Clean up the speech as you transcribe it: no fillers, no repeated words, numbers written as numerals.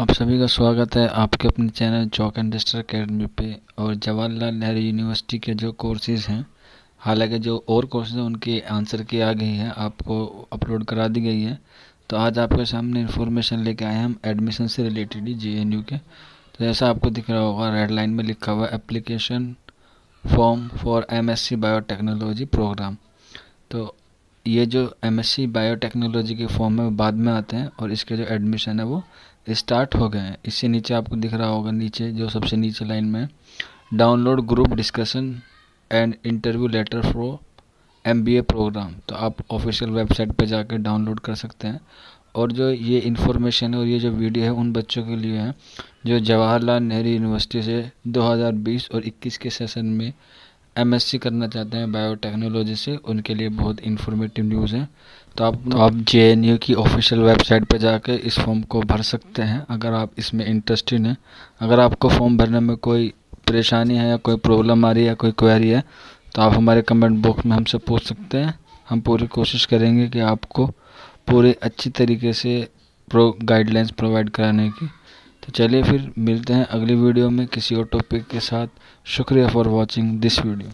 आप सभी का स्वागत है आपके अपने चैनल चौक इंडस्ट्री अकेडमी पे। और जवाहरलाल नेहरू यूनिवर्सिटी के जो कोर्सेज़ हैं, हालांकि जो और कोर्सेज हैं उनके आंसर की आ गई है, आपको अपलोड करा दी गई है। तो आज आपके सामने इन्फॉर्मेशन लेके आए हैं हम एडमिशन से रिलेटेड ही JNU के। तो जैसा आपको दिख रहा होगा, रेड लाइन में लिखा हुआ है application form for MSc biotechnology programme. तो ये जो MSc बायोटेक्नोलॉजी के फॉर्म है वो बाद में आते हैं, और इसके जो एडमिशन है वो स्टार्ट हो गए हैं। इससे नीचे आपको दिख रहा होगा, नीचे जो सबसे नीचे लाइन में, download group discussion and interview letter for MBA programme. तो आप ऑफिशियल वेबसाइट पर जाकर डाउनलोड कर सकते हैं। और जो ये इन्फॉर्मेशन है और ये जो वीडियो है उन बच्चों के लिए है जो जवाहरलाल नेहरू यूनिवर्सिटी से 2020 और 21 के सेशन में MSc करना चाहते हैं बायोटेक्नोलॉजी से। उनके लिए बहुत इन्फॉर्मेटिव न्यूज़ है। तो आप JNU की ऑफिशियल वेबसाइट पर जाकर इस फॉर्म को भर सकते हैं अगर आप इसमें इंटरेस्टेड हैं। अगर आपको फॉर्म भरने में कोई परेशानी है या कोई प्रॉब्लम आ रही है या कोई क्वेरी है तो आप हमारे कमेंट बॉक्स में हमसे पूछ सकते हैं। हम पूरी कोशिश करेंगे कि आपको पूरे अच्छी तरीके से गाइडलाइंस प्रोवाइड कराने की। तो चलिए फिर मिलते हैं अगली वीडियो में किसी और टॉपिक के साथ। शुक्रिया फॉर वॉचिंग दिस वीडियो।